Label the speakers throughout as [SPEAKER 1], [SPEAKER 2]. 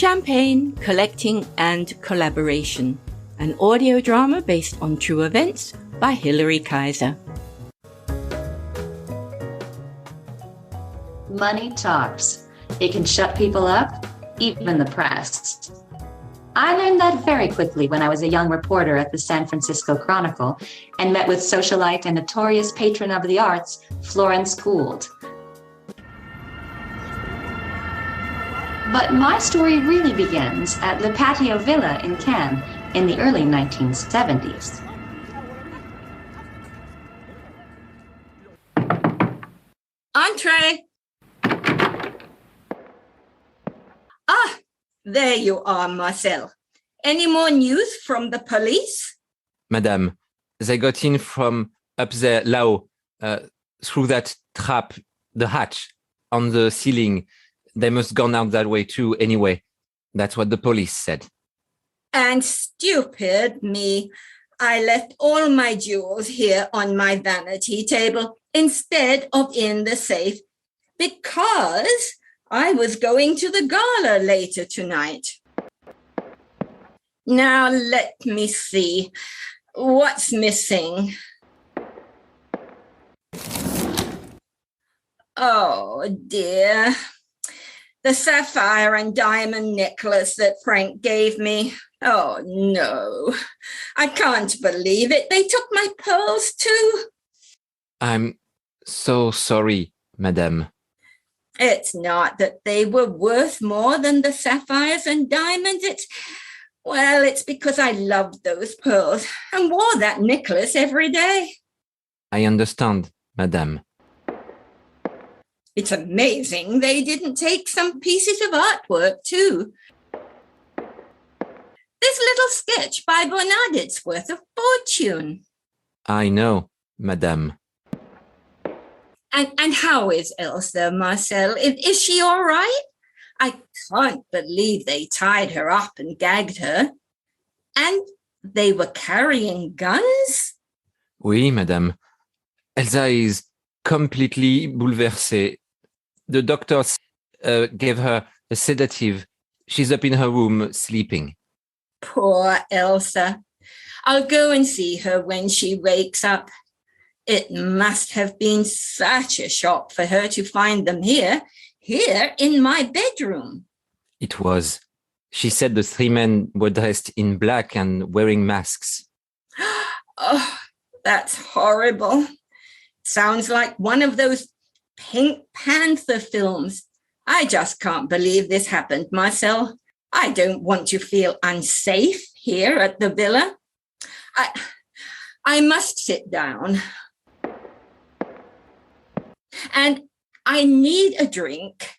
[SPEAKER 1] Champagne, Collecting and Collaboration, an audio drama based on true events by Hilary Kaiser.
[SPEAKER 2] Money talks. It can shut people up, even the press. I learned that very quickly when I was a young reporter at the San Francisco Chronicle and met with socialite and notorious patron of the arts, Florence Gould. But my story really begins at Le Patio Villa in Cannes in the early 1970s.
[SPEAKER 1] Entree! Ah, there you are, Marcel. Any more news from the police?
[SPEAKER 3] Madame, they got in from up there, là-haut, through that trap, the hatch on the ceiling. They must gone out that way too, anyway. That's what the police said.
[SPEAKER 1] And stupid me. I left all my jewels here on my vanity table instead of in the safe because I was going to the gala later tonight. Now let me see. What's missing? Oh dear. The sapphire and diamond necklace that Frank gave me. Oh, no. I can't believe it. They took my pearls, too.
[SPEAKER 3] I'm so sorry, Madame.
[SPEAKER 1] It's not that they were worth more than the sapphires and diamonds. It's because I loved those pearls and wore that necklace every day.
[SPEAKER 3] I understand, Madame.
[SPEAKER 1] It's amazing they didn't take some pieces of artwork, too. This little sketch by Bernardet's worth a fortune.
[SPEAKER 3] I know, Madame.
[SPEAKER 1] And how is Elsa, Marcel? Is she all right? I can't believe they tied her up and gagged her. And they were carrying guns?
[SPEAKER 3] Oui, Madame. Elsa is completely bouleversée. The doctors gave her a sedative. She's up in her room sleeping.
[SPEAKER 1] Poor Elsa. I'll go and see her when she wakes up. It must have been such a shock for her to find them here in my bedroom.
[SPEAKER 3] It was. She said the three men were dressed in black and wearing masks.
[SPEAKER 1] Oh, that's horrible. Sounds like one of those Pink Panther films. I just can't believe this happened, Marcel. I don't want to feel unsafe here at the villa. I must sit down. And I need a drink.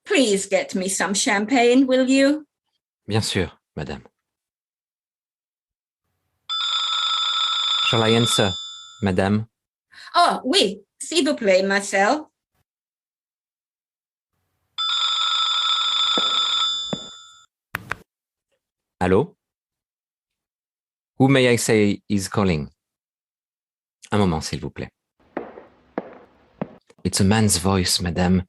[SPEAKER 1] Please get me some champagne, will you?
[SPEAKER 3] Bien sûr, Madame. Shall I answer, Madame?
[SPEAKER 1] Oh, oui, s'il vous plaît, Marcel.
[SPEAKER 3] Allô? Who may I say is calling? Un moment, s'il vous plaît. It's a man's voice, Madame.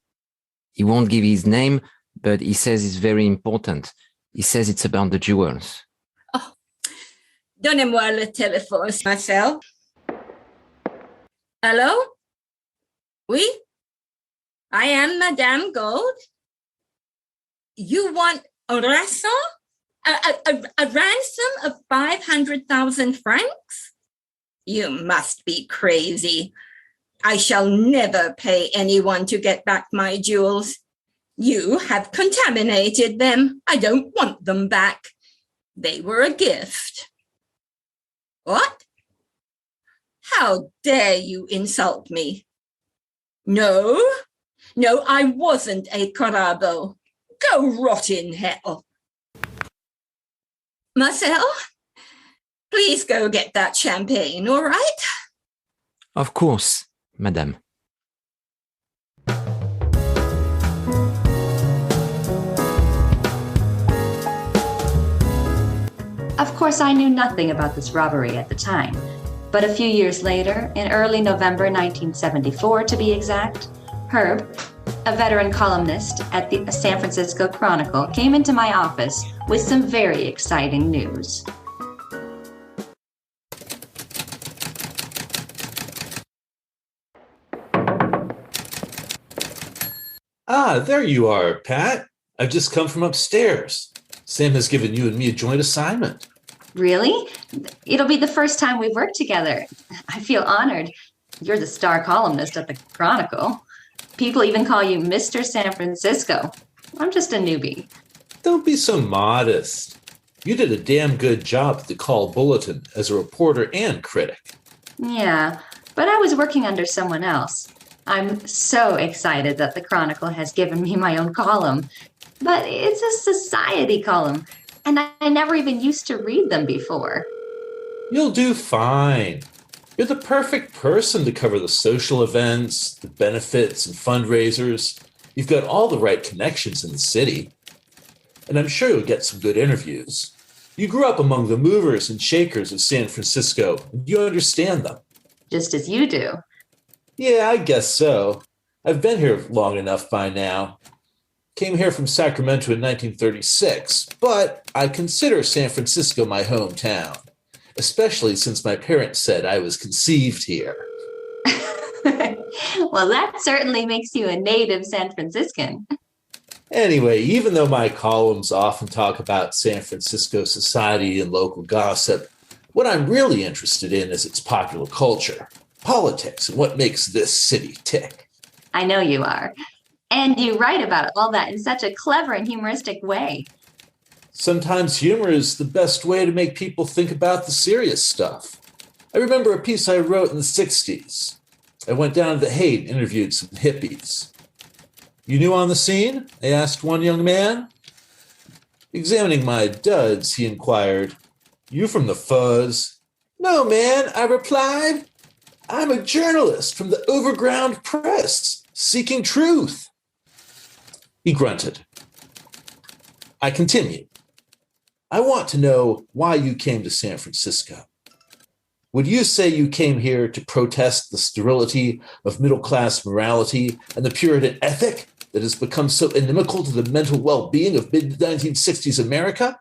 [SPEAKER 3] He won't give his name, but he says it's very important. He says it's about the jewels.
[SPEAKER 1] Oh, donnez-moi le téléphone, Marcel. Hello? Oui? I am Madame Gould. You want a ransom? A ransom of 500,000 francs? You must be crazy. I shall never pay anyone to get back my jewels. You have contaminated them. I don't want them back. They were a gift. What? How dare you insult me? No, I wasn't a Carabo. Go rot in hell. Marcel, please go get that champagne, all right?
[SPEAKER 3] Of course, Madame.
[SPEAKER 2] Of course, I knew nothing about this robbery at the time, but a few years later, in early November 1974 to be exact, Herb, A veteran columnist at the San Francisco Chronicle came into my office with some very exciting news.
[SPEAKER 4] Ah, there you are, Pat. I've just come from upstairs. Sam has given you and me a joint assignment.
[SPEAKER 2] Really? It'll be the first time we've worked together. I feel honored. You're the star columnist at the Chronicle. People even call you Mr. San Francisco. I'm just a newbie.
[SPEAKER 4] Don't be so modest. You did a damn good job at the Call Bulletin as a reporter and critic.
[SPEAKER 2] Yeah, but I was working under someone else. I'm so excited that the Chronicle has given me my own column. But it's a society column, and I never even used to read them before.
[SPEAKER 4] You'll do fine. You're the perfect person to cover the social events, the benefits and fundraisers. You've got all the right connections in the city. And I'm sure you'll get some good interviews. You grew up among the movers and shakers of San Francisco, and you understand them.
[SPEAKER 2] Just as you do.
[SPEAKER 4] Yeah, I guess so. I've been here long enough by now. Came here from Sacramento in 1936, but I consider San Francisco my hometown, especially since my parents said I was conceived here.
[SPEAKER 2] Well, that certainly makes you a native San Franciscan.
[SPEAKER 4] Anyway, even though my columns often talk about San Francisco society and local gossip, what I'm really interested in is its popular culture, politics, and what makes this city tick.
[SPEAKER 2] I know you are. And you write about all that in such a clever and humoristic way.
[SPEAKER 4] Sometimes humor is the best way to make people think about the serious stuff. I remember a piece I wrote in the 60s. I went down to the Haight and interviewed some hippies. You new on the scene? I asked one young man. Examining my duds, he inquired, You from the fuzz? No, man, I replied. I'm a journalist from the overground press, seeking truth. He grunted. I continued. I want to know why you came to San Francisco. Would you say you came here to protest the sterility of middle-class morality and the Puritan ethic that has become so inimical to the mental well-being of mid-1960s America?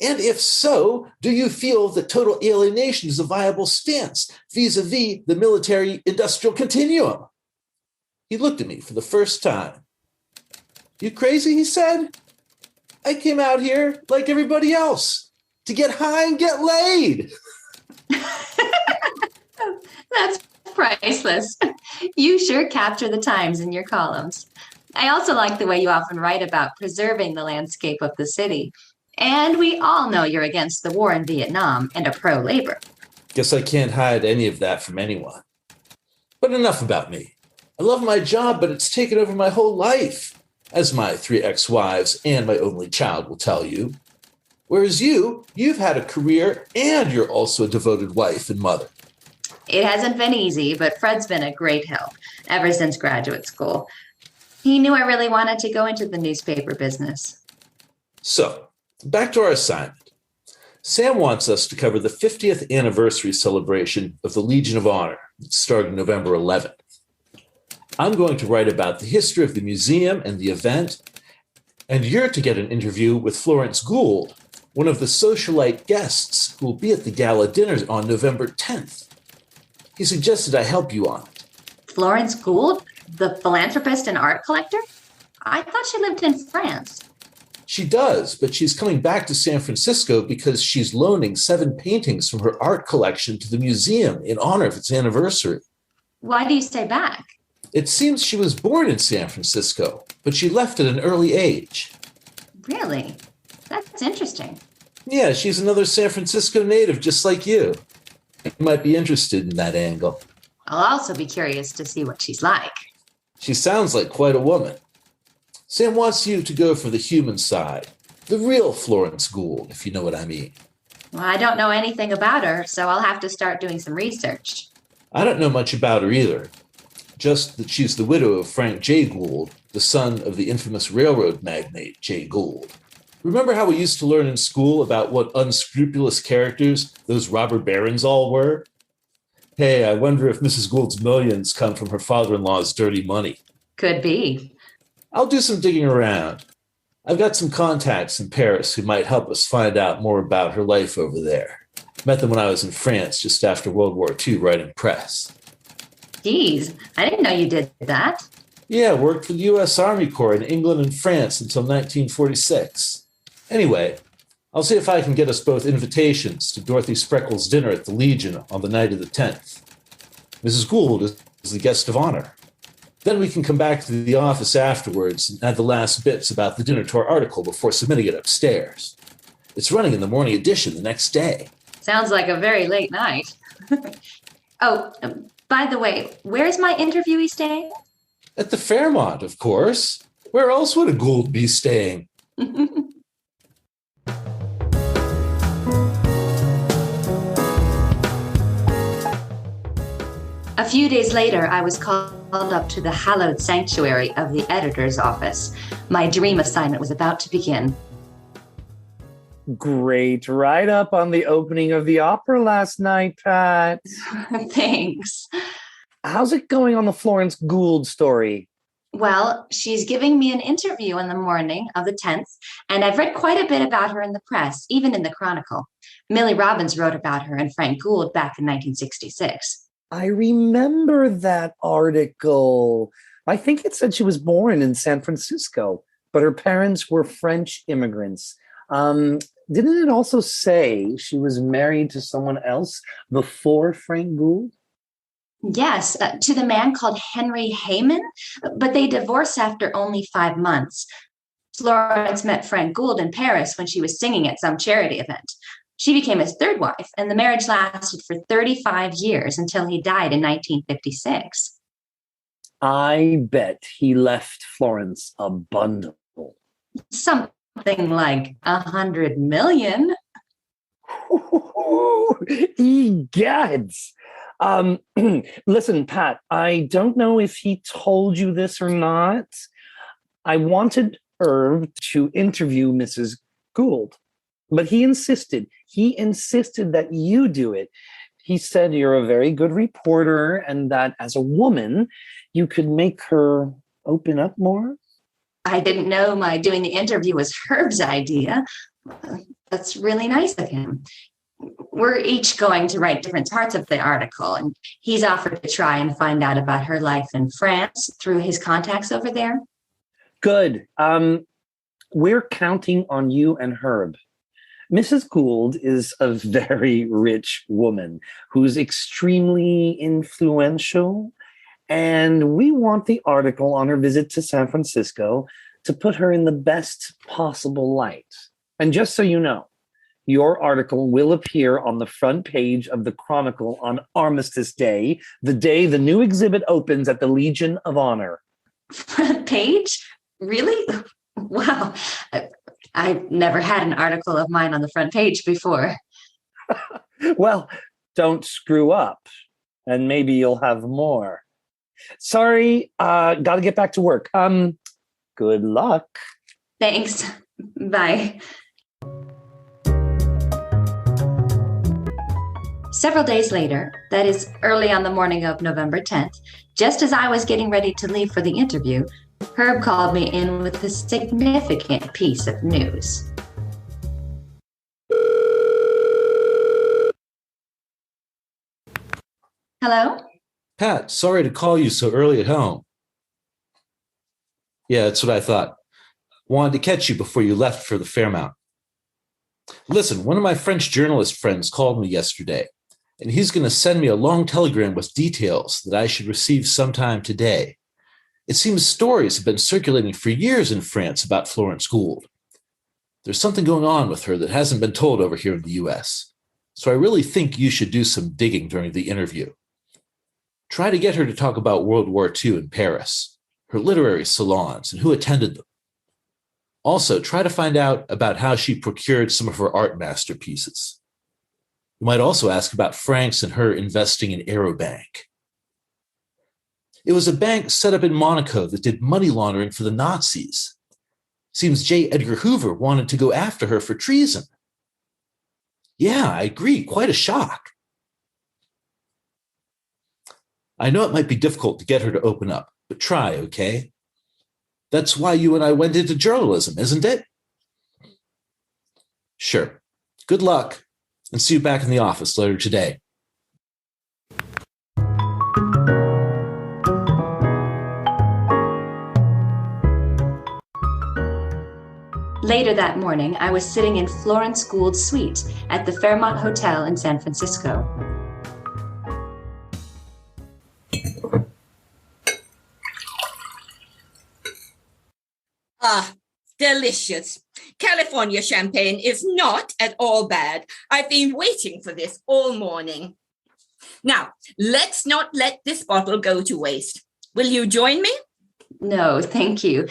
[SPEAKER 4] And if so, do you feel that total alienation is a viable stance vis-a-vis the military-industrial continuum? He looked at me for the first time. You crazy, he said. I came out here like everybody else to get high and get laid.
[SPEAKER 2] That's priceless. You sure capture the times in your columns. I also like the way you often write about preserving the landscape of the city. And we all know you're against the war in Vietnam and a pro-labor.
[SPEAKER 4] Guess I can't hide any of that from anyone. But enough about me. I love my job, but it's taken over my whole life, as my 3 ex-wives and my only child will tell you. Whereas you've had a career and you're also a devoted wife and mother.
[SPEAKER 2] It hasn't been easy, but Fred's been a great help ever since graduate school. He knew I really wanted to go into the newspaper business.
[SPEAKER 4] So, back to our assignment. Sam wants us to cover the 50th anniversary celebration of the Legion of Honor that started November 11th. I'm going to write about the history of the museum and the event, and you're to get an interview with Florence Gould, one of the socialite guests who will be at the gala dinner on November 10th. He suggested I help you on it.
[SPEAKER 2] Florence Gould, the philanthropist and art collector? I thought she lived in France.
[SPEAKER 4] She does, but she's coming back to San Francisco because she's loaning 7 paintings from her art collection to the museum in honor of its anniversary.
[SPEAKER 2] Why do you stay back?
[SPEAKER 4] It seems she was born in San Francisco, but she left at an early age.
[SPEAKER 2] Really? That's interesting.
[SPEAKER 4] Yeah, she's another San Francisco native just like you. You might be interested in that angle.
[SPEAKER 2] I'll also be curious to see what she's like.
[SPEAKER 4] She sounds like quite a woman. Sam wants you to go for the human side, the real Florence Gould, if you know what I mean.
[SPEAKER 2] Well, I don't know anything about her, so I'll have to start doing some research.
[SPEAKER 4] I don't know much about her either, just that she's the widow of Frank J. Gould, the son of the infamous railroad magnate Jay Gould. Remember how we used to learn in school about what unscrupulous characters those robber barons all were? Hey, I wonder if Mrs. Gould's millions come from her father-in-law's dirty money.
[SPEAKER 2] Could be.
[SPEAKER 4] I'll do some digging around. I've got some contacts in Paris who might help us find out more about her life over there. Met them when I was in France just after World War II writing press.
[SPEAKER 2] Geez, I didn't know you did that.
[SPEAKER 4] Yeah, worked for the U.S. Army Corps in England and France until 1946. Anyway, I'll see if I can get us both invitations to Dorothy Spreckles' dinner at the Legion on the night of the 10th. Mrs. Gould is the guest of honor. Then we can come back to the office afterwards and add the last bits about the dinner to our article before submitting it upstairs. It's running in the morning edition the next day.
[SPEAKER 2] Sounds like a very late night. Oh, by the way, where's my interviewee staying?
[SPEAKER 4] At the Fairmont, of course. Where else would a Gould be staying?
[SPEAKER 2] A few days later, I was called up to the hallowed sanctuary of the editor's office. My dream assignment was about to begin.
[SPEAKER 5] Great. Right up on the opening of the opera last night, Pat.
[SPEAKER 2] Thanks.
[SPEAKER 5] How's it going on the Florence Gould story?
[SPEAKER 2] Well, she's giving me an interview on the morning of the 10th, and I've read quite a bit about her in the press, even in the Chronicle. Millie Robbins wrote about her and Frank Gould back in 1966.
[SPEAKER 5] I remember that article. I think it said she was born in San Francisco, but her parents were French immigrants. Didn't it also say she was married to someone else before Frank Gould?
[SPEAKER 2] Yes, to the man called Henry Heyman, but they divorced after only 5 months. Florence met Frank Gould in Paris when she was singing at some charity event. She became his third wife, and the marriage lasted for 35 years until he died in 1956.
[SPEAKER 5] I bet he left Florence a bundle.
[SPEAKER 2] Something like 100 million.
[SPEAKER 5] Egads. Listen, Pat, I don't know if he told you this or not. I wanted Herb to interview Mrs. Gould, but he insisted that you do it. He said you're a very good reporter and that as a woman, you could make her open up more.
[SPEAKER 2] I didn't know my doing the interview was Herb's idea. That's really nice of him. We're each going to write different parts of the article, and he's offered to try and find out about her life in France through his contacts over there.
[SPEAKER 5] Good. We're counting on you and Herb. Mrs. Gould is a very rich woman who's extremely influential, and we want the article on her visit to San Francisco to put her in the best possible light. And just so you know, your article will appear on the front page of the Chronicle on Armistice Day, the day the new exhibit opens at the Legion of Honor.
[SPEAKER 2] Front page? Really? Wow. I've never had an article of mine on the front page before.
[SPEAKER 5] Well, don't screw up, and maybe you'll have more. Sorry, gotta get back to work. Good luck.
[SPEAKER 2] Thanks. Bye. Several days later, that is early on the morning of November 10th, just as I was getting ready to leave for the interview, Herb called me in with a significant piece of news. Hello?
[SPEAKER 4] Pat, sorry to call you so early at home. Yeah, that's what I thought. Wanted to catch you before you left for the Fairmont. Listen, one of my French journalist friends called me yesterday, and he's going to send me a long telegram with details that I should receive sometime today. It seems stories have been circulating for years in France about Florence Gould. There's something going on with her that hasn't been told over here in the US, so I really think you should do some digging during the interview. Try to get her to talk about World War II in Paris, her literary salons, and who attended them. Also, try to find out about how she procured some of her art masterpieces. You might also ask about Frank's and her investing in Aerobank. It was a bank set up in Monaco that did money laundering for the Nazis. Seems J. Edgar Hoover wanted to go after her for treason. Yeah, I agree. Quite a shock. I know it might be difficult to get her to open up, but try, okay? That's why you and I went into journalism, isn't it? Sure. Good luck, and see you back in the office later today.
[SPEAKER 2] Later that morning, I was sitting in Florence Gould's suite at the Fairmont Hotel in San Francisco.
[SPEAKER 1] Ah, delicious. California champagne is not at all bad. I've been waiting for this all morning. Now, let's not let this bottle go to waste. Will you join me?
[SPEAKER 2] No, thank you.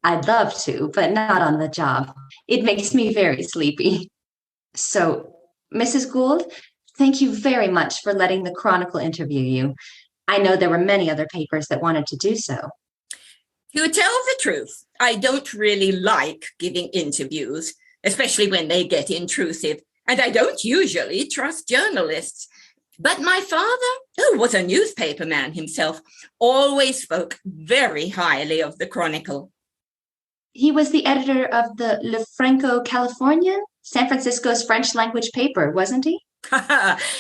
[SPEAKER 2] I'd love to, but not on the job. It makes me very sleepy. So, Mrs. Gould, thank you very much for letting the Chronicle interview you. I know there were many other papers that wanted to do so.
[SPEAKER 1] To tell the truth, I don't really like giving interviews, especially when they get intrusive, and I don't usually trust journalists. But my father, who was a newspaper man himself, always spoke very highly of the Chronicle.
[SPEAKER 2] He was the editor of the Le Franco-Californian, San Francisco's French language paper, wasn't he?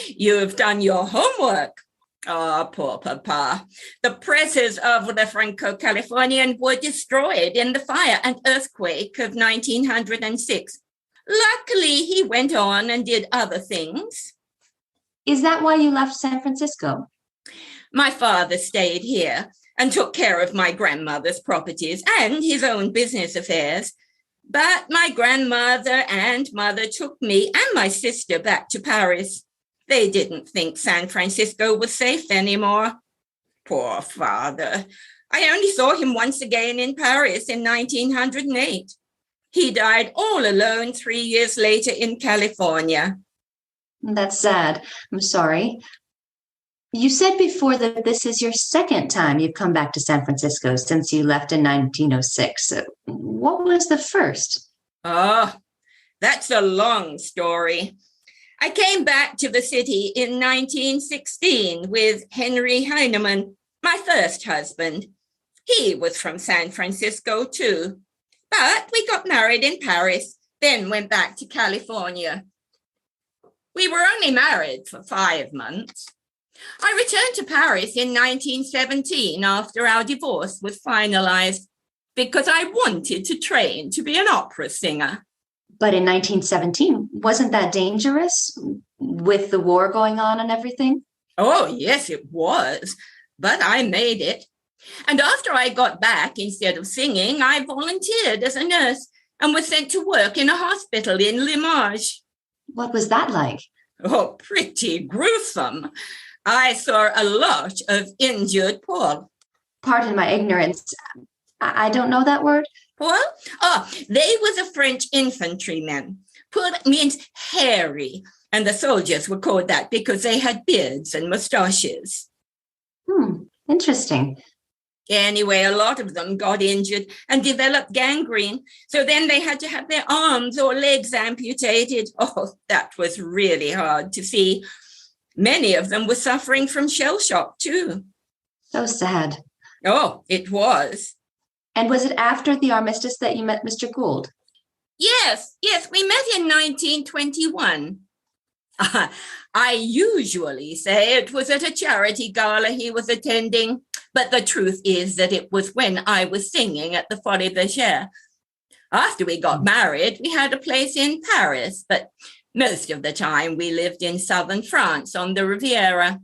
[SPEAKER 1] You've done your homework. Oh, poor Papa. The presses of the Franco-Californian were destroyed in the fire and earthquake of 1906. Luckily, he went on and did other things.
[SPEAKER 2] Is that why you left San Francisco?
[SPEAKER 1] My father stayed here and took care of my grandmother's properties and his own business affairs. But my grandmother and mother took me and my sister back to Paris. They didn't think San Francisco was safe anymore. Poor father. I only saw him once again in Paris in 1908. He died all alone 3 years later in California.
[SPEAKER 2] That's sad. I'm sorry. You said before that this is your second time you've come back to San Francisco since you left in 1906. What was the first?
[SPEAKER 1] Oh, that's a long story. I came back to the city in 1916 with Henry Heinemann, my first husband. He was from San Francisco too. But we got married in Paris, then went back to California. We were only married for 5 months. I returned to Paris in 1917 after our divorce was finalized because I wanted to train to be an opera singer.
[SPEAKER 2] But in 1917, wasn't that dangerous with the war going on and everything?
[SPEAKER 1] Oh, yes, it was. But I made it. And after I got back, instead of singing, I volunteered as a nurse and was sent to work in a hospital in Limoges.
[SPEAKER 2] What was that like?
[SPEAKER 1] Oh, pretty gruesome. I saw a lot of injured Paul.
[SPEAKER 2] Pardon my ignorance. I don't know that word.
[SPEAKER 1] Paul? Oh, they was a French infantryman. Paul means hairy, and the soldiers were called that because they had beards and mustaches.
[SPEAKER 2] Interesting.
[SPEAKER 1] Anyway, a lot of them got injured and developed gangrene. So then they had to have their arms or legs amputated. Oh, that was really hard to see. Many of them were suffering from shell shock too.
[SPEAKER 2] So sad.
[SPEAKER 1] Oh, it was.
[SPEAKER 2] And was it after the armistice that you met Mr. Gould?
[SPEAKER 1] Yes, we met in 1921. I usually say it was at a charity gala he was attending, but the truth is that it was when I was singing at the Folies Bergère. After we got married, we had a place in Paris, but most of the time we lived in southern France on the Riviera.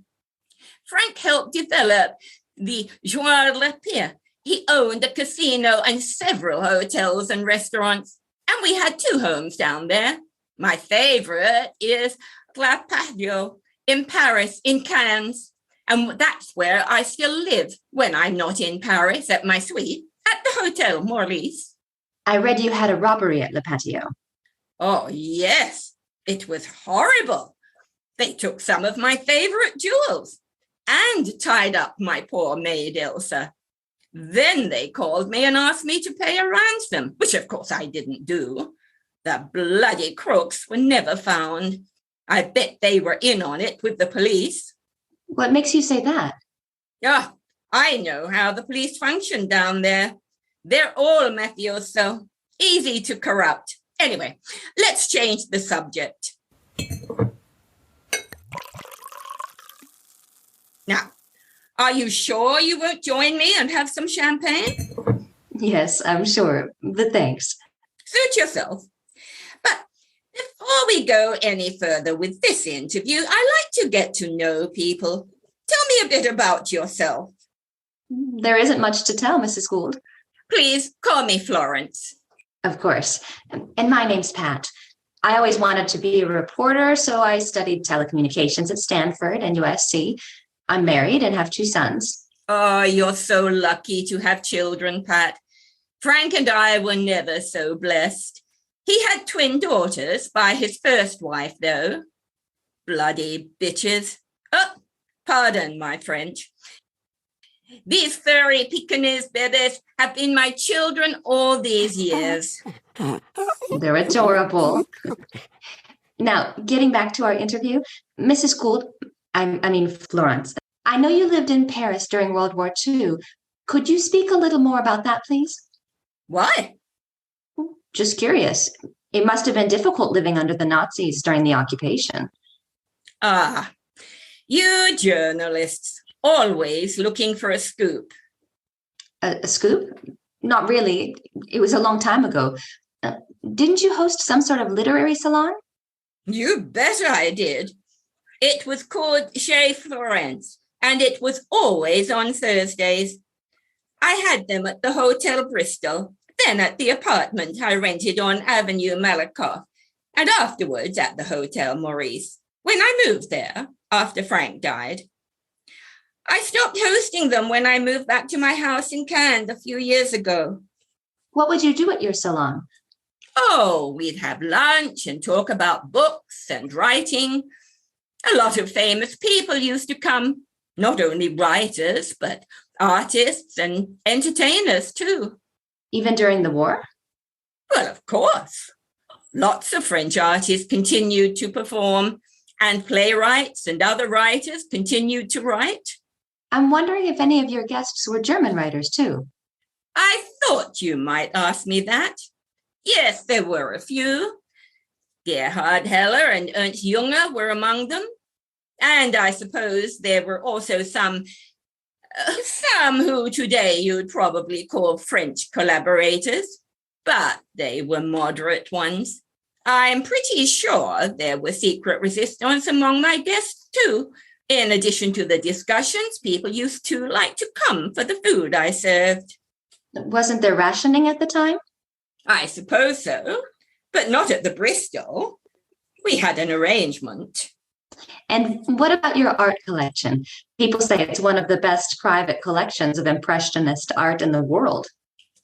[SPEAKER 1] Frank helped develop the Joie de la Paix. He owned a casino and several hotels and restaurants, and we had 2 homes down there. My favorite is La Patio in Paris, in Cannes, and that's where I still live when I'm not in Paris at my suite at the Hotel Morlis.
[SPEAKER 2] I read you had a robbery at Le Patio.
[SPEAKER 1] Oh, yes. It was horrible. They took some of my favorite jewels and tied up my poor maid Elsa. Then they called me and asked me to pay a ransom, which of course I didn't do. The bloody crooks were never found. I bet they were in on it with the police.
[SPEAKER 2] What makes you say that?
[SPEAKER 1] Ah, I know how the police function down there. They're all mafioso, easy to corrupt. Anyway, let's change the subject. Now, are you sure you won't join me and have some champagne?
[SPEAKER 2] Yes, I'm sure, but thanks.
[SPEAKER 1] Suit yourself. But before we go any further with this interview, I like to get to know people. Tell me a bit about yourself.
[SPEAKER 2] There isn't much to tell, Mrs. Gould.
[SPEAKER 1] Please call me Florence.
[SPEAKER 2] Of course. And my name's Pat. I always wanted to be a reporter, so I studied telecommunications at Stanford and USC. I'm married and have 2 sons.
[SPEAKER 1] Oh, you're so lucky to have children, Pat. Frank and I were never so blessed. He had twin daughters by his first wife, though. Bloody bitches. Oh, pardon my French. These furry Pekingese bebés have been my children all these years.
[SPEAKER 2] They're adorable. Now, getting back to our interview, Mrs. Gould, I mean Florence, I know you lived in Paris during World War II. Could you speak a little more about that, please?
[SPEAKER 1] Why?
[SPEAKER 2] Just curious. It must have been difficult living under the Nazis during the occupation.
[SPEAKER 1] Ah, you journalists, always looking for a scoop.
[SPEAKER 2] A scoop? Not really. It was a long time ago. Didn't you host some sort of literary salon?
[SPEAKER 1] You bet I did. It was called Chez Florence, and it was always on Thursdays. I had them at the Hotel Bristol, then at the apartment I rented on Avenue Malakoff, and afterwards at the Hotel Maurice, when I moved there after Frank died. I stopped hosting them when I moved back to my house in Cannes a few years ago.
[SPEAKER 2] What would you do at your salon?
[SPEAKER 1] Oh, we'd have lunch and talk about books and writing. A lot of famous people used to come, not only writers, but artists and entertainers too.
[SPEAKER 2] Even during the war?
[SPEAKER 1] Well, of course. Lots of French artists continued to perform, and playwrights and other writers continued to write.
[SPEAKER 2] I'm wondering if any of your guests were German writers too.
[SPEAKER 1] I thought you might ask me that. Yes, there were a few. Gerhard Heller and Ernst Junger were among them. And I suppose there were also some who today you'd probably call French collaborators, but they were moderate ones. I'm pretty sure there were secret resistance among my guests too. In addition to the discussions, people used to like to come for the food I served.
[SPEAKER 2] Wasn't there rationing at the time?
[SPEAKER 1] I suppose so, but not at the Bristol. We had an arrangement.
[SPEAKER 2] And what about your art collection? People say it's one of the best private collections of Impressionist art in the world.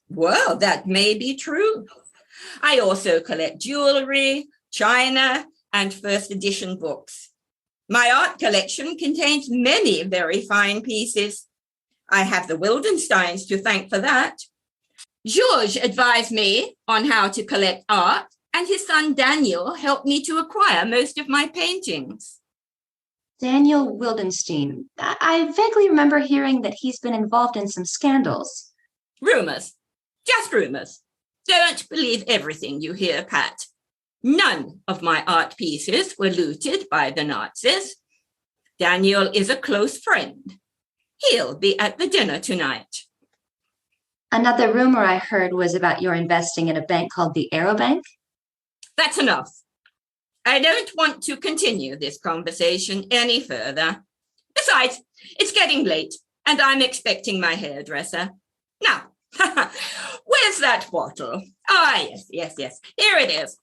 [SPEAKER 1] Well, that may be true. I also collect jewelry, china, and first edition books. My art collection contains many very fine pieces. I have the Wildensteins to thank for that. Georges advised me on how to collect art, and his son Daniel helped me to acquire most of my paintings.
[SPEAKER 2] Daniel Wildenstein. I vaguely remember hearing that he's been involved in some scandals.
[SPEAKER 1] Rumors. Just rumors. Don't believe everything you hear, Pat. None of my art pieces were looted by the Nazis. Daniel is a close friend. He'll be at the dinner tonight.
[SPEAKER 2] Another rumor I heard was about your investing in a bank called the Aerobank.
[SPEAKER 1] That's enough. I don't want to continue this conversation any further. Besides, it's getting late, and I'm expecting my hairdresser. Now, where's that bottle? Ah, yes. Here it is.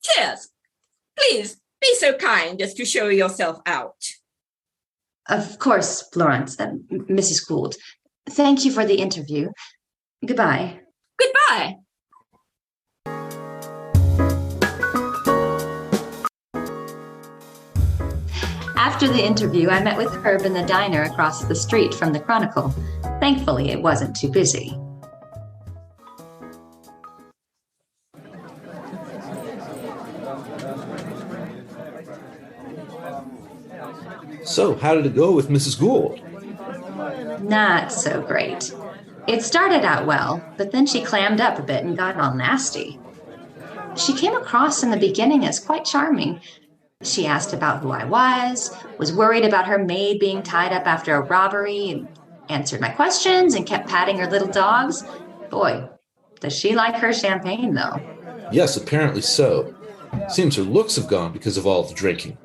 [SPEAKER 1] Cheers. Please be so kind as to show yourself out.
[SPEAKER 2] Of course, Florence, Mrs. Gould. Thank you for the interview. Goodbye.
[SPEAKER 1] Goodbye.
[SPEAKER 2] After the interview, I met with Herb in the diner across the street from the Chronicle. Thankfully, it wasn't too busy.
[SPEAKER 4] So, how did it go with Mrs. Gould?
[SPEAKER 2] Not so great. It started out well, but then she clammed up a bit and got all nasty. She came across in the beginning as quite charming. She asked about who I was worried about her maid being tied up after a robbery, and answered my questions and kept patting her little dogs. Boy, does she like her champagne, though.
[SPEAKER 4] Yes, apparently so. Seems her looks have gone because of all the drinking.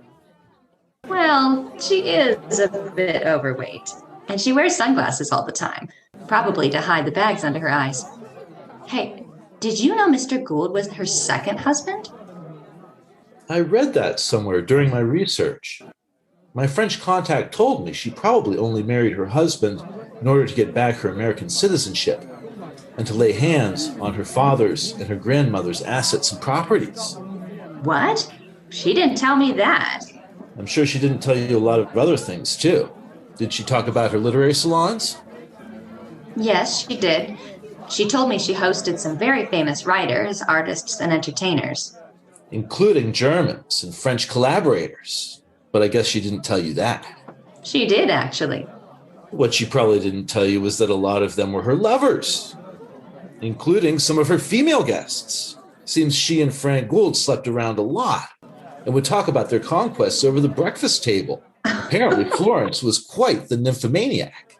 [SPEAKER 2] Well, she is a bit overweight, and she wears sunglasses all the time, probably to hide the bags under her eyes. Hey, did you know Mr. Gould was her second husband?
[SPEAKER 4] I read that somewhere during my research. My French contact told me she probably only married her husband in order to get back her American citizenship and to lay hands on her father's and her grandmother's assets and properties.
[SPEAKER 2] What? She didn't tell me that.
[SPEAKER 4] I'm sure she didn't tell you a lot of other things, too. Did she talk about her literary salons?
[SPEAKER 2] Yes, she did. She told me she hosted some very famous writers, artists, and entertainers.
[SPEAKER 4] Including Germans and French collaborators. But I guess she didn't tell you that.
[SPEAKER 2] She did, actually.
[SPEAKER 4] What she probably didn't tell you was that a lot of them were her lovers, including some of her female guests. Seems she and Frank Gould slept around a lot and would talk about their conquests over the breakfast table. Apparently, Florence was quite the nymphomaniac.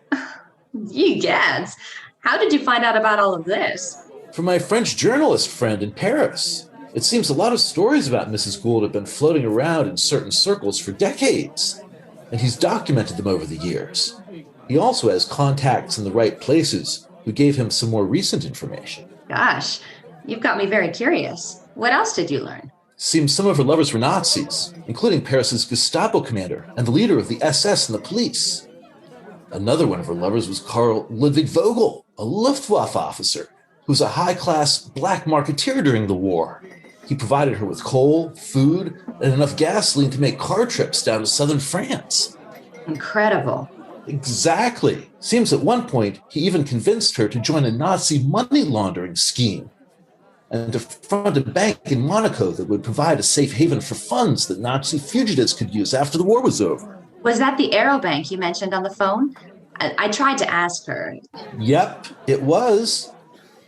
[SPEAKER 2] Ye gads. How did you find out about all of this?
[SPEAKER 4] From my French journalist friend in Paris. It seems a lot of stories about Mrs. Gould have been floating around in certain circles for decades, and he's documented them over the years. He also has contacts in the right places who gave him some more recent information.
[SPEAKER 2] Gosh, you've got me very curious. What else did you learn?
[SPEAKER 4] Seems some of her lovers were Nazis, including Paris's Gestapo commander and the leader of the SS and the police. Another one of her lovers was Karl Ludwig Vogel, a Luftwaffe officer who was a high-class black marketeer during the war. He provided her with coal, food, and enough gasoline to make car trips down to southern France.
[SPEAKER 2] Incredible.
[SPEAKER 4] Exactly. Seems at one point he even convinced her to join a Nazi money laundering scheme and to front a bank in Monaco that would provide a safe haven for funds that Nazi fugitives could use after the war was over.
[SPEAKER 2] Was that the Aero Bank you mentioned on the phone? I tried to ask her.
[SPEAKER 4] Yep, it was.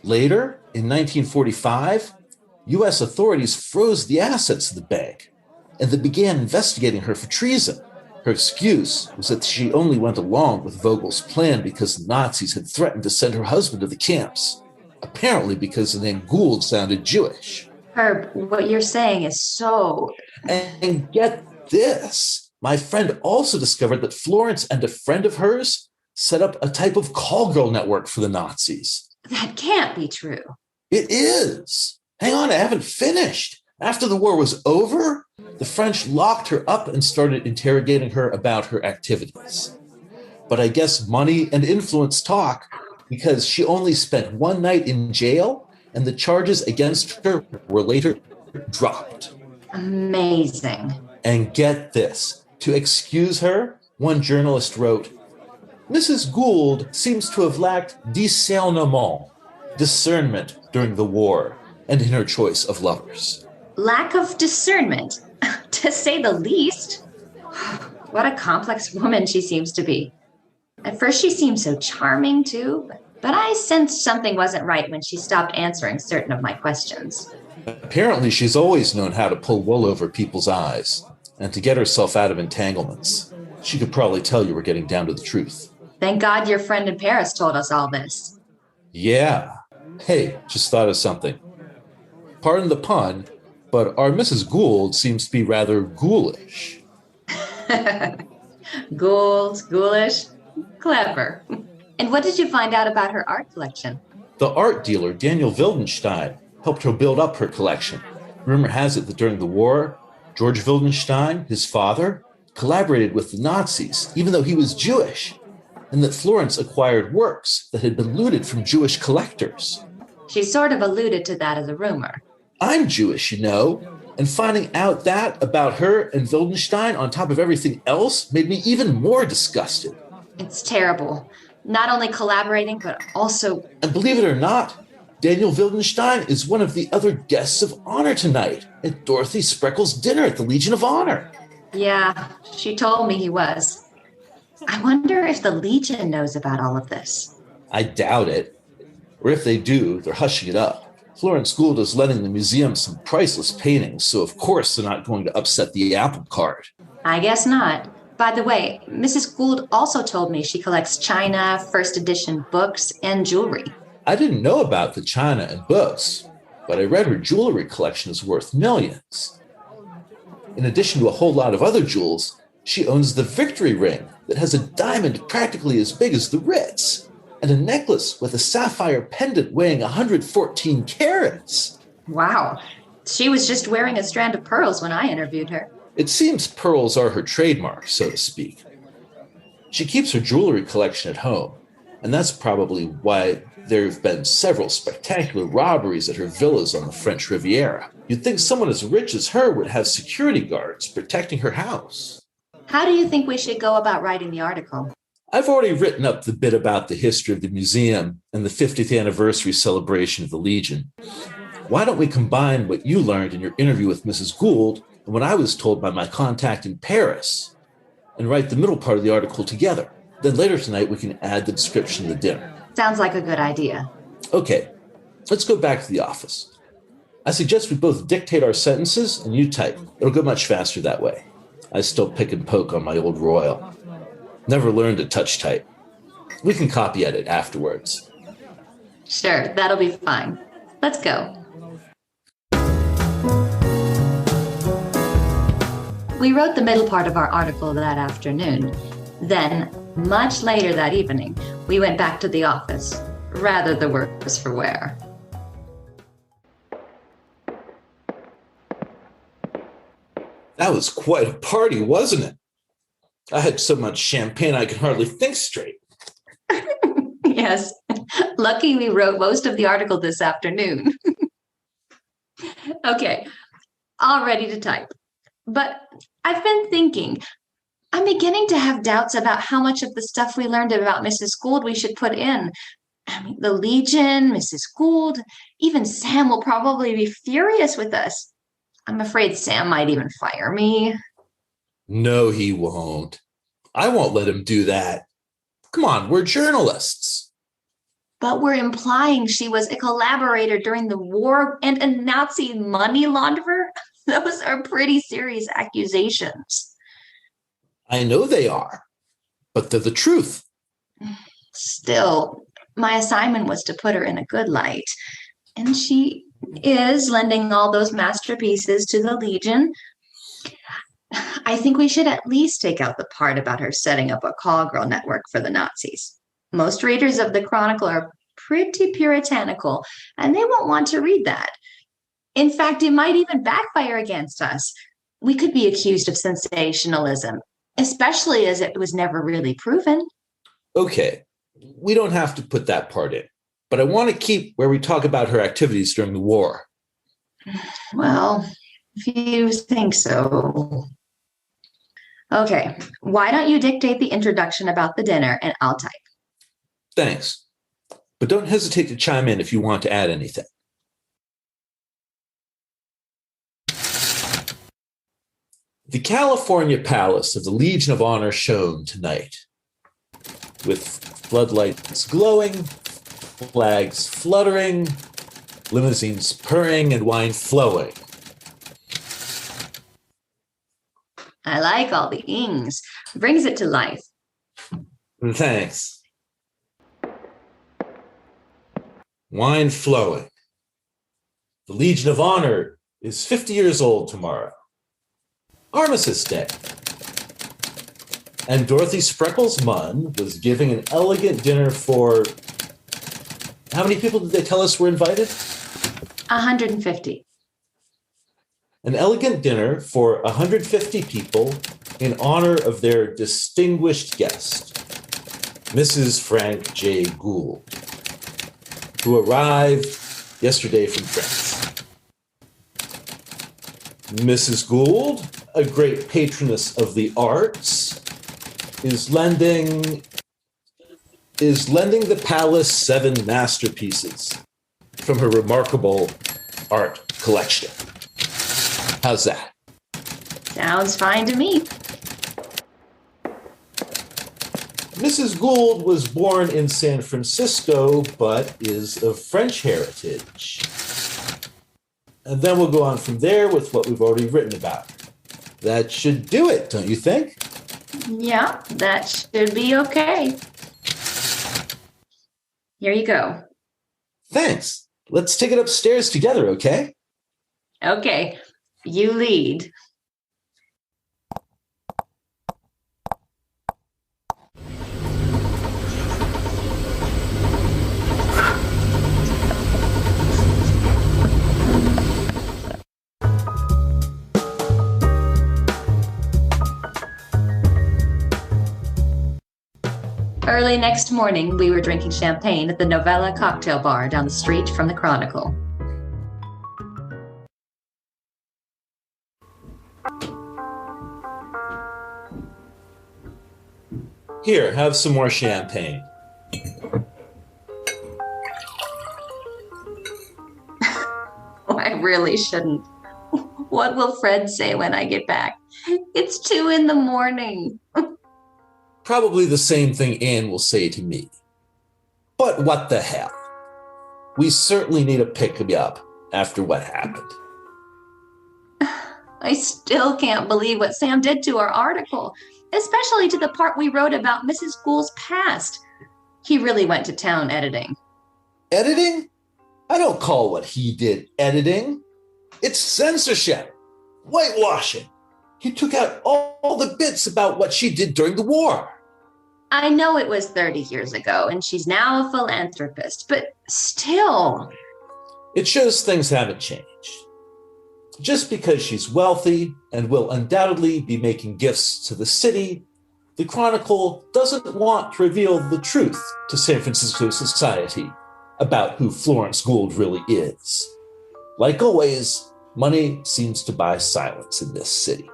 [SPEAKER 4] Later, in 1945, U.S. authorities froze the assets of the bank, and they began investigating her for treason. Her excuse was that she only went along with Vogel's plan because the Nazis had threatened to send her husband to the camps, apparently because the name Gould sounded Jewish.
[SPEAKER 2] Herb, what you're saying is so...
[SPEAKER 4] And get this, my friend also discovered that Florence and a friend of hers set up a type of call girl network for the Nazis.
[SPEAKER 2] That can't be true.
[SPEAKER 4] It is. Hang on, I haven't finished. After the war was over, the French locked her up and started interrogating her about her activities. But I guess money and influence talk because she only spent one night in jail and the charges against her were later dropped.
[SPEAKER 2] Amazing.
[SPEAKER 4] And get this, to excuse her, one journalist wrote, Mrs. Gould seems to have lacked discernement, discernment during the war and in her choice of lovers.
[SPEAKER 2] Lack of discernment, to say the least. What a complex woman she seems to be. At first she seemed so charming too, but I sensed something wasn't right when she stopped answering certain of my questions.
[SPEAKER 4] Apparently she's always known how to pull wool over people's eyes and to get herself out of entanglements. She could probably tell you were getting down to the truth.
[SPEAKER 2] Thank God your friend in Paris told us all this.
[SPEAKER 4] Yeah. Hey, just thought of something. Pardon the pun, but our Mrs. Gould seems to be rather ghoulish.
[SPEAKER 2] Gould, ghoulish, clever. And what did you find out about her art collection?
[SPEAKER 4] The art dealer, Daniel Wildenstein, helped her build up her collection. Rumor has it that during the war, George Wildenstein, his father, collaborated with the Nazis, even though he was Jewish, and that Florence acquired works that had been looted from Jewish collectors.
[SPEAKER 2] She sort of alluded to that as a rumor.
[SPEAKER 4] I'm Jewish, you know, and finding out that about her and Wildenstein on top of everything else made me even more disgusted.
[SPEAKER 2] It's terrible. Not only collaborating, but also...
[SPEAKER 4] And believe it or not, Daniel Wildenstein is one of the other guests of honor tonight at Dorothy Spreckles' dinner at the Legion of Honor.
[SPEAKER 2] Yeah, she told me he was. I wonder if the Legion knows about all of this.
[SPEAKER 4] I doubt it. Or if they do, they're hushing it up. Florence Gould is lending the museum some priceless paintings, so of course they're not going to upset the apple cart.
[SPEAKER 2] I guess not. By the way, Mrs. Gould also told me she collects china, first edition books, and jewelry.
[SPEAKER 4] I didn't know about the china and books, but I read her jewelry collection is worth millions. In addition to a whole lot of other jewels, she owns the Victory Ring that has a diamond practically as big as the Ritz, and a necklace with a sapphire pendant weighing 114 carats.
[SPEAKER 2] Wow. She was just wearing a strand of pearls when I interviewed her.
[SPEAKER 4] It seems pearls are her trademark, so to speak. She keeps her jewelry collection at home, and that's probably why there have been several spectacular robberies at her villas on the French Riviera. You'd think someone as rich as her would have security guards protecting her house.
[SPEAKER 2] How do you think we should go about writing the article?
[SPEAKER 4] I've already written up the bit about the history of the museum and the 50th anniversary celebration of the Legion. Why don't we combine what you learned in your interview with Mrs. Gould and what I was told by my contact in Paris and write the middle part of the article together? Then later tonight, we can add the description of the dinner.
[SPEAKER 2] Sounds like a good idea.
[SPEAKER 4] Okay, let's go back to the office. I suggest we both dictate our sentences and you type. It'll go much faster that way. I still pick and poke on my old Royal. Never learned to touch type. We can copy edit afterwards.
[SPEAKER 2] Sure, that'll be fine. Let's go. We wrote the middle part of our article that afternoon. Then, much later that evening, we went back to the office. Rather the worse for wear.
[SPEAKER 4] That was quite a party, wasn't it? I had so much champagne I could hardly think straight.
[SPEAKER 2] Yes. Lucky we wrote most of the article this afternoon. Okay. All ready to type. But I've been thinking, I'm beginning to have doubts about how much of the stuff we learned about Mrs. Gould we should put in. I mean, the Legion, Mrs. Gould, even Sam will probably be furious with us. I'm afraid Sam might even fire me.
[SPEAKER 4] No, he won't. I won't let him do that. Come on, we're journalists.
[SPEAKER 2] But we're implying she was a collaborator during the war and a Nazi money launderer. Those are pretty serious accusations.
[SPEAKER 4] I know they are, but they're the truth.
[SPEAKER 2] Still, my assignment was to put her in a good light. And she is lending all those masterpieces to the Legion. I think we should at least take out the part about her setting up a call girl network for the Nazis. Most readers of the Chronicle are pretty puritanical, and they won't want to read that. In fact, it might even backfire against us. We could be accused of sensationalism, especially as it was never really proven.
[SPEAKER 4] Okay, we don't have to put that part in, but I want to keep where we talk about her activities during the war.
[SPEAKER 2] Well, if you think so. Okay, why don't you dictate the introduction about the dinner and I'll type.
[SPEAKER 4] Thanks. But don't hesitate to chime in if you want to add anything. The California Palace of the Legion of Honor shone tonight, with floodlights glowing, flags fluttering, limousines purring, and wine flowing.
[SPEAKER 2] I like all the ings. Brings it to life.
[SPEAKER 4] Thanks. Wine flowing. The Legion of Honor is 50 years old tomorrow. Armistice Day. And Dorothy Spreckles Munn was giving an elegant dinner for... How many people did they tell us were invited?
[SPEAKER 2] 150.
[SPEAKER 4] An elegant dinner for 150 people in honor of their distinguished guest, Mrs. Frank J. Gould, who arrived yesterday from France. Mrs. Gould, a great patroness of the arts, is lending the palace 7 masterpieces from her remarkable art collection. How's that?
[SPEAKER 2] Sounds fine to me.
[SPEAKER 4] Mrs. Gould was born in San Francisco, but is of French heritage. And then we'll go on from there with what we've already written about. That should do it, don't you think?
[SPEAKER 2] Yeah, that should be okay. Here you go.
[SPEAKER 4] Thanks. Let's take it upstairs together, okay?
[SPEAKER 2] Okay, you lead. Early next morning, we were drinking champagne at the Novella cocktail bar down the street from the Chronicle.
[SPEAKER 4] Here, have some more champagne.
[SPEAKER 2] Oh, I really shouldn't. What will Fred say when I get back? It's 2 a.m.
[SPEAKER 4] Probably the same thing Anne will say to me. But what the hell? We certainly need a pick-me-up after what happened.
[SPEAKER 2] I still can't believe what Sam did to our article, especially to the part we wrote about Mrs. Gould's past. He really went to town editing.
[SPEAKER 4] Editing? I don't call what he did editing. It's censorship. Whitewashing. He took out all the bits about what she did during the war.
[SPEAKER 2] I know it was 30 years ago, and she's now a philanthropist, but still.
[SPEAKER 4] It shows things haven't changed. Just because she's wealthy and will undoubtedly be making gifts to the city, the Chronicle doesn't want to reveal the truth to San Francisco society about who Florence Gould really is. Like always, money seems to buy silence in this city.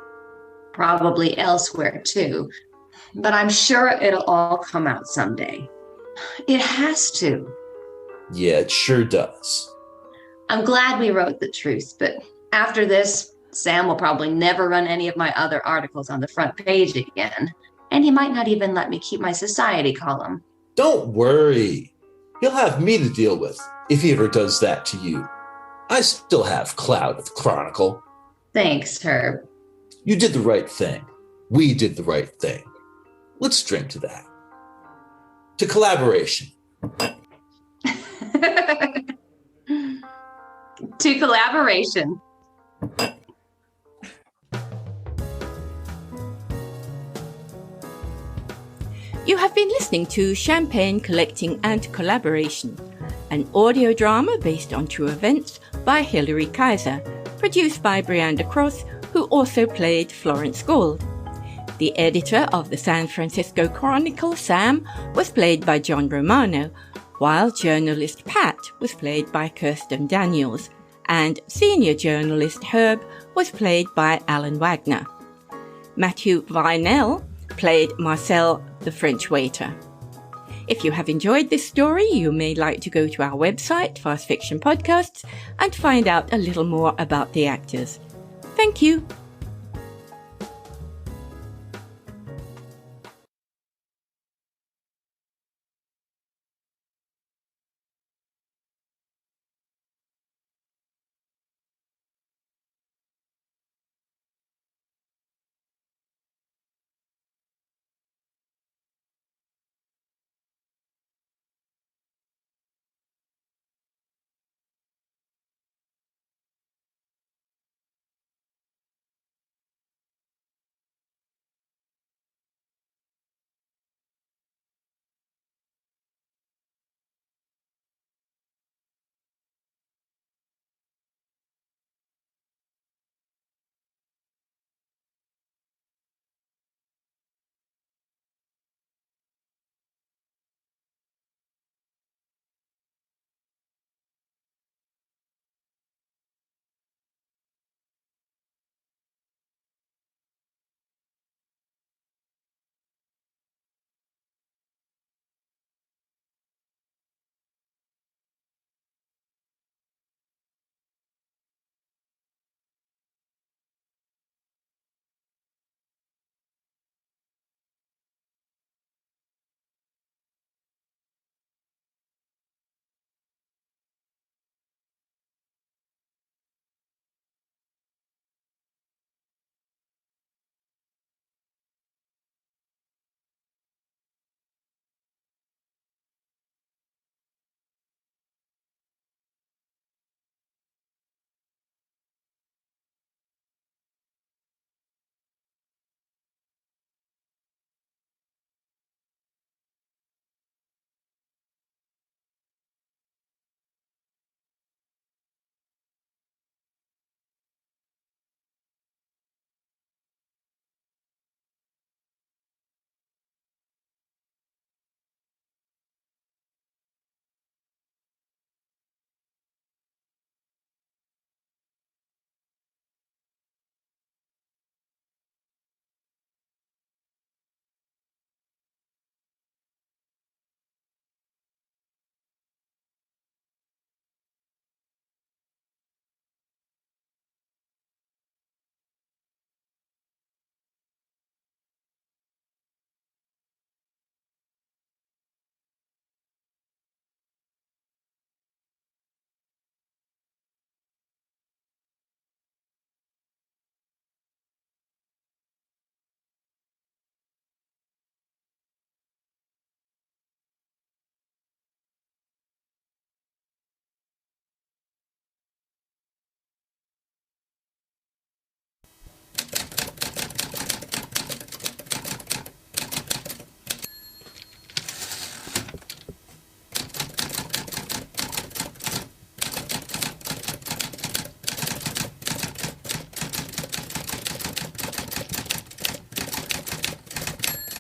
[SPEAKER 2] Probably elsewhere, too. But I'm sure it'll all come out someday. It has to.
[SPEAKER 4] Yeah, it sure does.
[SPEAKER 2] I'm glad we wrote the truth, but after this, Sam will probably never run any of my other articles on the front page again. And he might not even let me keep my society column.
[SPEAKER 4] Don't worry. He'll have me to deal with if he ever does that to you. I still have clout at the Chronicle.
[SPEAKER 2] Thanks, Herb.
[SPEAKER 4] You did the right thing. We did the right thing. Let's drink to that. To collaboration.
[SPEAKER 2] To collaboration.
[SPEAKER 1] You have been listening to Champagne Collecting and Collaboration, an audio drama based on true events by Hilary Kaiser, produced by Brianda Cross, who also played Florence Gould. The editor of the San Francisco Chronicle, Sam, was played by John Romano, while journalist Pat was played by Kirsten Daniels, and senior journalist Herb was played by Alan Wagner. Matthew Vinell played Marcel, the French waiter. If you have enjoyed this story, you may like to go to our website, Fast Fiction Podcasts, and find out a little more about the actors. Thank you.